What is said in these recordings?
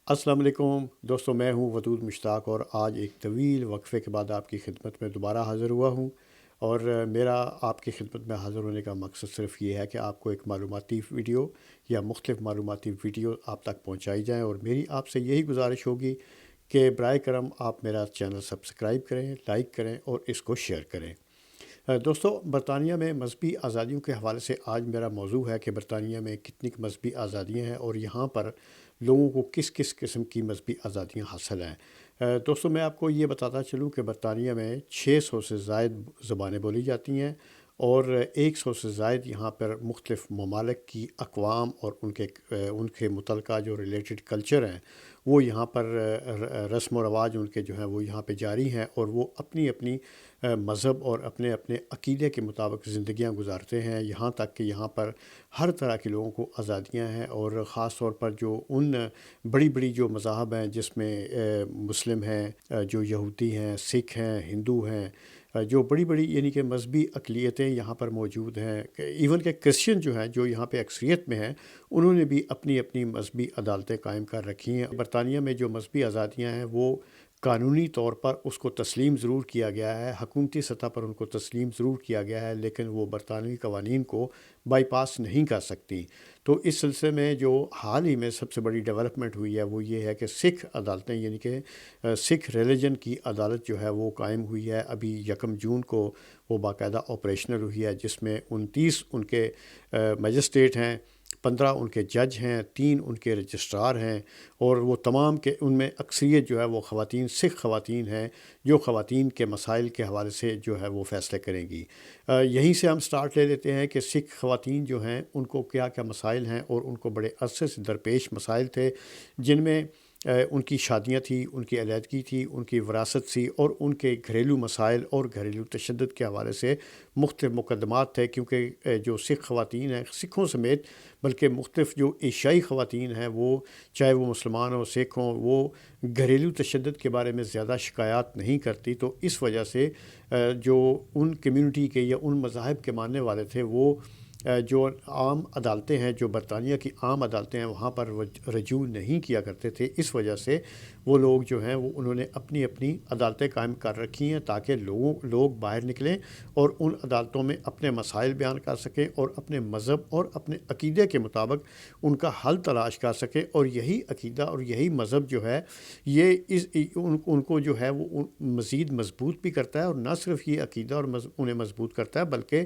السلام علیکم دوستوں، میں ہوں ودود مشتاق اور آج ایک طویل وقفے کے بعد آپ کی خدمت میں دوبارہ حاضر ہوا ہوں۔ اور میرا آپ کی خدمت میں حاضر ہونے کا مقصد صرف یہ ہے کہ آپ کو ایک معلوماتی ویڈیو یا مختلف معلوماتی ویڈیو آپ تک پہنچائی جائیں، اور میری آپ سے یہی گزارش ہوگی کہ برائے کرم آپ میرا چینل سبسکرائب کریں، لائک کریں اور اس کو شیئر کریں۔ دوستو، برطانیہ میں مذہبی آزادیوں کے حوالے سے آج میرا موضوع ہے کہ برطانیہ میں کتنی مذہبی آزادیاں ہیں اور یہاں پر لوگوں کو کس کس قسم کی مذہبی آزادیاں حاصل ہیں۔ دوستو، میں آپ کو یہ بتاتا چلوں کہ برطانیہ میں 600 سے زائد زبانیں بولی جاتی ہیں، اور 100 سے زائد یہاں پر مختلف ممالک کی اقوام اور ان کے متعلقہ جو ریلیٹڈ کلچر ہیں وہ یہاں پر رسم و رواج ان کے جو ہیں وہ یہاں پہ جاری ہیں، اور وہ اپنی اپنی مذہب اور اپنے اپنے عقیدے کے مطابق زندگیاں گزارتے ہیں، یہاں تک کہ یہاں پر ہر طرح کے لوگوں کو آزادیاں ہیں۔ اور خاص طور پر جو ان بڑی بڑی جو مذاہب ہیں جس میں مسلم ہیں، جو یہودی ہیں، سکھ ہیں، ہندو ہیں، جو بڑی بڑی یعنی کہ مذہبی اقلیتیں یہاں پر موجود ہیں، ایون کہ کرسچن جو ہیں جو یہاں پہ اکثریت میں ہیں، انہوں نے بھی اپنی اپنی مذہبی عدالتیں قائم کر رکھی ہیں۔ برطانیہ میں جو مذہبی آزادیاں ہیں وہ قانونی طور پر اس کو تسلیم ضرور کیا گیا ہے، حکومتی سطح پر ان کو تسلیم ضرور کیا گیا ہے، لیکن وہ برطانوی قوانین کو بائی پاس نہیں کر سکتی۔ تو اس سلسلے میں جو حال ہی میں سب سے بڑی ڈیولپمنٹ ہوئی ہے وہ یہ ہے کہ سکھ عدالتیں یعنی کہ سکھ ریلیجن کی عدالت جو ہے وہ قائم ہوئی ہے۔ ابھی 1 جون کو وہ باقاعدہ آپریشنل ہوئی ہے، جس میں 29 ان کے مجسٹریٹ ہیں، 15 ان کے جج ہیں، 3 ان کے رجسٹرار ہیں، اور وہ تمام کے ان میں اکثریت جو ہے وہ خواتین، سکھ خواتین ہیں، جو خواتین کے مسائل کے حوالے سے جو ہے وہ فیصلے کریں گی۔ یہیں سے ہم سٹارٹ لے لیتے ہیں کہ سکھ خواتین جو ہیں ان کو کیا کیا مسائل ہیں، اور ان کو بڑے عرصے سے درپیش مسائل تھے، جن میں ان کی شادیاں تھیں، ان کی علیحدگی تھی، ان کی وراثت تھی، اور ان کے گھریلو مسائل اور گھریلو تشدد کے حوالے سے مختلف مقدمات تھے، کیونکہ جو سکھ خواتین ہیں، سکھوں سمیت بلکہ مختلف جو ایشیائی خواتین ہیں، وہ چاہے وہ مسلمان ہوں، سکھ ہوں، وہ گھریلو تشدد کے بارے میں زیادہ شکایات نہیں کرتی۔ تو اس وجہ سے جو ان کمیونٹی کے یا ان مذاہب کے ماننے والے تھے وہ جو عام عدالتیں ہیں، جو برطانیہ کی عام عدالتیں ہیں، وہاں پر رجوع نہیں کیا کرتے تھے۔ اس وجہ سے وہ لوگ جو ہیں وہ انہوں نے اپنی اپنی عدالتیں قائم کر رکھی ہیں، تاکہ لوگ باہر نکلیں اور ان عدالتوں میں اپنے مسائل بیان کر سکیں اور اپنے مذہب اور اپنے عقیدے کے مطابق ان کا حل تلاش کر سکیں۔ اور یہی عقیدہ اور یہی مذہب جو ہے یہ ان کو جو ہے وہ مزید مضبوط بھی کرتا ہے، اور نہ صرف یہ عقیدہ اور انہیں مضبوط کرتا ہے بلکہ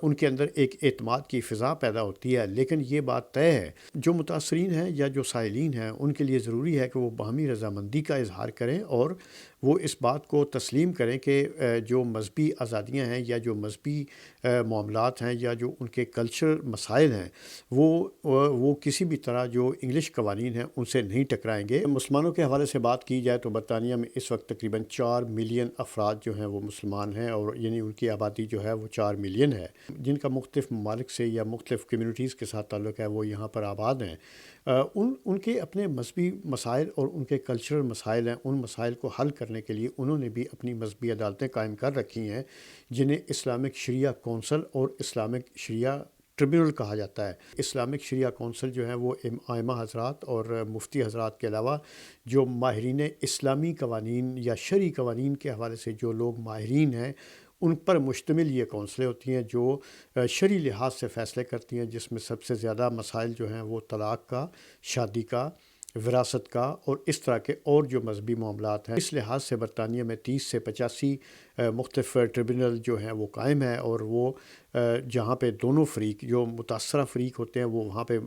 ان کے اندر ایک اعتماد کی فضا پیدا ہوتی ہے۔ لیکن یہ بات طے ہے، جو متاثرین ہیں یا جو سائلین ہیں ان کے لیے ضروری ہے کہ وہ باہمی رضامندی کا اظہار کریں، اور وہ اس بات کو تسلیم کریں کہ جو مذہبی آزادیاں ہیں یا جو مذہبی معاملات ہیں یا جو ان کے کلچر مسائل ہیں وہ کسی بھی طرح جو انگلش قوانین ہیں ان سے نہیں ٹکرائیں گے۔ مسلمانوں کے حوالے سے بات کی جائے تو برطانیہ میں اس وقت تقریباً 4 ملین افراد جو ہیں وہ مسلمان ہیں، اور یعنی ان کی آبادی جو ہے وہ 4 ملین ہے، جن کا مختلف ممالک سے یا مختلف کمیونٹیز کے ساتھ تعلق ہے، وہ یہاں پر آباد ہیں۔ ان کے اپنے مذہبی مسائل اور ان کے کلچرل مسائل ہیں، ان مسائل کو حل کرنے کے لیے انہوں نے بھی اپنی مذہبی عدالتیں قائم کر رکھی ہیں، جنہیں اسلامک شریعہ کونسل اور اسلامک شریعہ ٹریبیونل کہا جاتا ہے۔ اسلامک شریعہ کونسل جو ہے وہ ائمہ حضرات اور مفتی حضرات کے علاوہ جو ماہرین اسلامی قوانین یا شرعی قوانین کے حوالے سے جو لوگ ماہرین ہیں، ان پر مشتمل یہ کونسلیں ہوتی ہیں جو شرعی لحاظ سے فیصلے کرتی ہیں، جس میں سب سے زیادہ مسائل جو ہیں وہ طلاق کا، شادی کا، وراثت کا اور اس طرح کے اور جو مذہبی معاملات ہیں۔ اس لحاظ سے برطانیہ میں 30 سے 85 مختلف ٹریبونل جو ہیں وہ قائم ہیں، اور وہ جہاں پہ دونوں فریق جو متاثرہ فریق ہوتے ہیں وہ وہاں پہ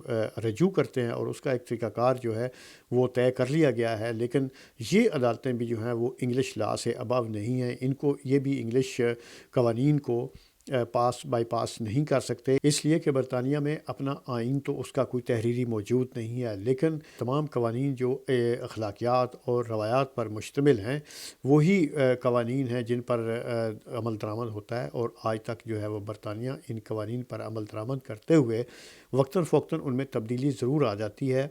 رجوع کرتے ہیں، اور اس کا ایک طریقہ کار جو ہے وہ طے کر لیا گیا ہے۔ لیکن یہ عدالتیں بھی جو ہیں وہ انگلش لا سے ابو نہیں ہیں، ان کو یہ بھی انگلش قوانین کو بائی پاس نہیں کر سکتے، اس لیے کہ برطانیہ میں اپنا آئین تو اس کا کوئی تحریری موجود نہیں ہے، لیکن تمام قوانین جو اخلاقیات اور روایات پر مشتمل ہیں وہی قوانین ہیں جن پر عمل درآمد ہوتا ہے، اور آج تک جو ہے وہ برطانیہ ان قوانین پر عمل درآمد کرتے ہوئے وقتاً فوقتاً ان میں تبدیلی ضرور آ جاتی ہے،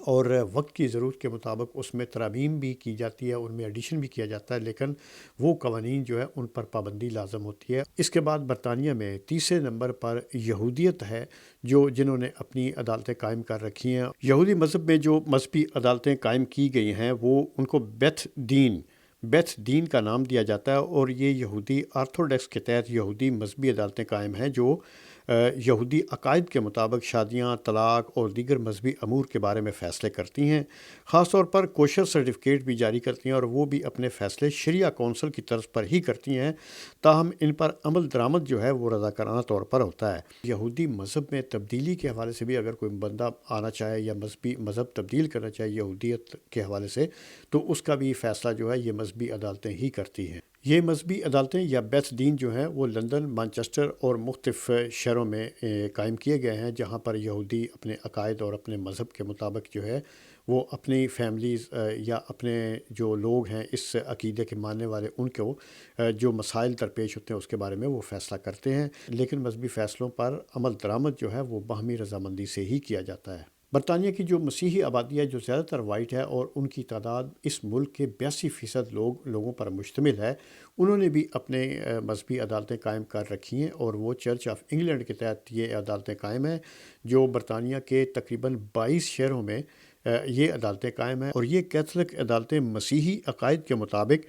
اور وقت کی ضرورت کے مطابق اس میں ترامیم بھی کی جاتی ہے، ان میں ایڈیشن بھی کیا جاتا ہے، لیکن وہ قوانین جو ہے ان پر پابندی لازم ہوتی ہے۔ اس کے بعد برطانیہ میں تیسرے نمبر پر یہودیت ہے، جنہوں نے اپنی عدالتیں قائم کر رکھی ہیں۔ یہودی مذہب میں جو مذہبی عدالتیں قائم کی گئی ہیں وہ ان کو بیتھ دین کا نام دیا جاتا ہے، اور یہ یہودی آرتھوڈکس کے تحت یہودی مذہبی عدالتیں قائم ہیں جو یہودی عقائد کے مطابق شادیاں، طلاق اور دیگر مذہبی امور کے بارے میں فیصلے کرتی ہیں۔ خاص طور پر کوشر سرٹیفکیٹ بھی جاری کرتی ہیں، اور وہ بھی اپنے فیصلے شریعہ کونسل کی طرز پر ہی کرتی ہیں، تاہم ان پر عمل درآمد جو ہے وہ رضاکارانہ طور پر ہوتا ہے۔ یہودی مذہب میں تبدیلی کے حوالے سے بھی اگر کوئی بندہ آنا چاہے یا مذہب تبدیل کرنا چاہے یہودیت کے حوالے سے، تو اس کا بھی فیصلہ جو ہے یہ مذہبی عدالتیں ہی کرتی ہیں۔ یہ مذہبی عدالتیں یا بیتھ دین جو ہیں وہ لندن، مانچسٹر اور مختلف شہروں میں قائم کیے گئے ہیں، جہاں پر یہودی اپنے عقائد اور اپنے مذہب کے مطابق جو ہے وہ اپنی فیملیز یا اپنے جو لوگ ہیں اس عقیدے کے ماننے والے، ان کو جو مسائل درپیش ہوتے ہیں اس کے بارے میں وہ فیصلہ کرتے ہیں، لیکن مذہبی فیصلوں پر عمل درآمد جو ہے وہ باہمی رضامندی سے ہی کیا جاتا ہے۔ برطانیہ کی جو مسیحی آبادی ہے جو زیادہ تر وائٹ ہے، اور ان کی تعداد اس ملک کے 82% لوگوں پر مشتمل ہے، انہوں نے بھی اپنے مذہبی عدالتیں قائم کر رکھی ہیں، اور وہ چرچ آف انگلینڈ کے تحت یہ عدالتیں قائم ہیں، جو برطانیہ کے تقریباً 22 شہروں میں یہ عدالتیں قائم ہیں، اور یہ کیتھولک عدالتیں مسیحی عقائد کے مطابق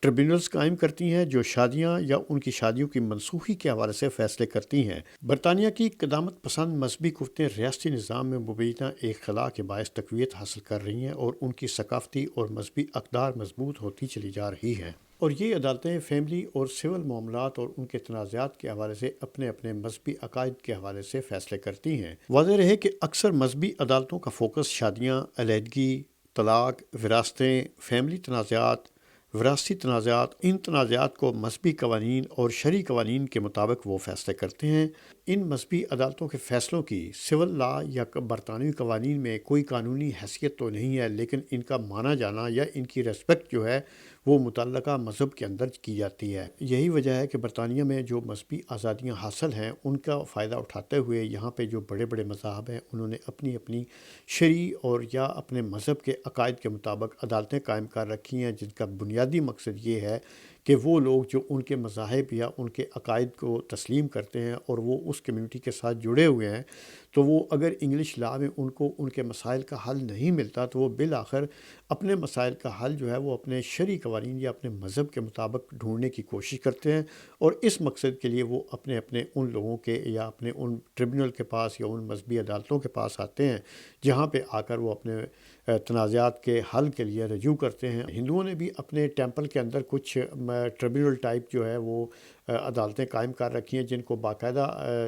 ٹریبیونلز قائم کرتی ہیں جو شادیاں یا ان کی شادیوں کی منسوخی کے حوالے سے فیصلے کرتی ہیں۔ برطانیہ کی قدامت پسند مذہبی قوتیں ریاستی نظام میں مبینہ ایک خلا کے باعث تقویت حاصل کر رہی ہیں، اور ان کی ثقافتی اور مذہبی اقدار مضبوط ہوتی چلی جا رہی ہیں، اور یہ عدالتیں فیملی اور سول معاملات اور ان کے تنازعات کے حوالے سے اپنے اپنے مذہبی عقائد کے حوالے سے فیصلے کرتی ہیں۔ واضح رہے کہ اکثر مذہبی عدالتوں کا فوکس شادیاں، علیحدگی، طلاق، وراثتیں، فیملی تنازعات، وراثتی تنازعات، ان تنازعات کو مذہبی قوانین اور شرعی قوانین کے مطابق وہ فیصلے کرتے ہیں۔ ان مذہبی عدالتوں کے فیصلوں کی سول لا یا برطانوی قوانین میں کوئی قانونی حیثیت تو نہیں ہے، لیکن ان کا مانا جانا یا ان کی ریسپیکٹ جو ہے وہ متعلقہ مذہب کے اندر کی جاتی ہے۔ یہی وجہ ہے کہ برطانیہ میں جو مذہبی آزادیاں حاصل ہیں ان کا فائدہ اٹھاتے ہوئے یہاں پہ جو بڑے بڑے مذاہب ہیں انہوں نے اپنی اپنی شرعی اور یا اپنے مذہب کے عقائد کے مطابق عدالتیں قائم کر رکھی ہیں، جن کا بنیادی مقصد یہ ہے کہ وہ لوگ جو ان کے مذاہب یا ان کے عقائد کو تسلیم کرتے ہیں اور وہ اس کمیونٹی کے ساتھ جڑے ہوئے ہیں، تو وہ اگر انگلش لا میں ان کو ان کے مسائل کا حل نہیں ملتا تو وہ بالآخر اپنے مسائل کا حل جو ہے وہ اپنے شرعی قوانین یا اپنے مذہب کے مطابق ڈھونڈنے کی کوشش کرتے ہیں، اور اس مقصد کے لیے وہ اپنے اپنے ان لوگوں کے یا اپنے ان ٹریبونل کے پاس یا ان مذہبی عدالتوں کے پاس آتے ہیں، جہاں پہ آ کر وہ اپنے تنازعات کے حل کے لیے رجوع کرتے ہیں۔ ہندوؤں نے بھی اپنے ٹیمپل کے اندر کچھ ٹریبونل ٹائپ جو ہے وہ عدالتیں قائم کر رکھی ہیں، جن کو باقاعدہ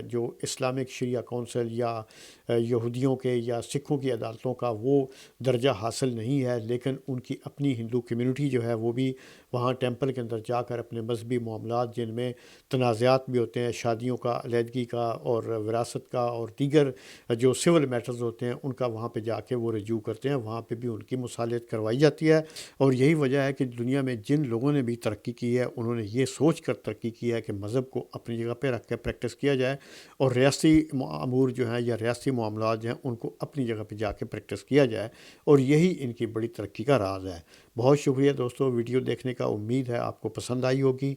جو اسلامک شریعہ کونسل یا یہودیوں کے یا سکھوں کی عدالتوں کا وہ درجہ حاصل نہیں ہے، لیکن ان کی اپنی ہندو کمیونٹی جو ہے وہ بھی وہاں ٹیمپل کے اندر جا کر اپنے مذہبی معاملات جن میں تنازعات بھی ہوتے ہیں، شادیوں کا، علیحدگی کا اور وراثت کا اور دیگر جو سول میٹرز ہوتے ہیں ان کا وہاں پہ جا کے وہ رجوع کرتے ہیں، وہاں پہ بھی ان کی مصالحت کروائی جاتی ہے۔ اور یہی وجہ ہے کہ دنیا میں جن لوگوں نے بھی ترقی کی ہے انہوں نے یہ سوچ کر ترقی کی ہے کہ مذہب کو اپنی جگہ پہ رکھ کے پریکٹس کیا جائے، اور ریاستی امور جو ہیں یا ریاستی معاملات جو ہیں ان کو اپنی جگہ پہ جا کے پریکٹس کیا جائے، اور یہی ان کی بڑی ترقی کا راز ہے۔ بہت شکریہ دوستو ویڈیو دیکھنے کا، امید ہے آپ کو پسند آئی ہوگی۔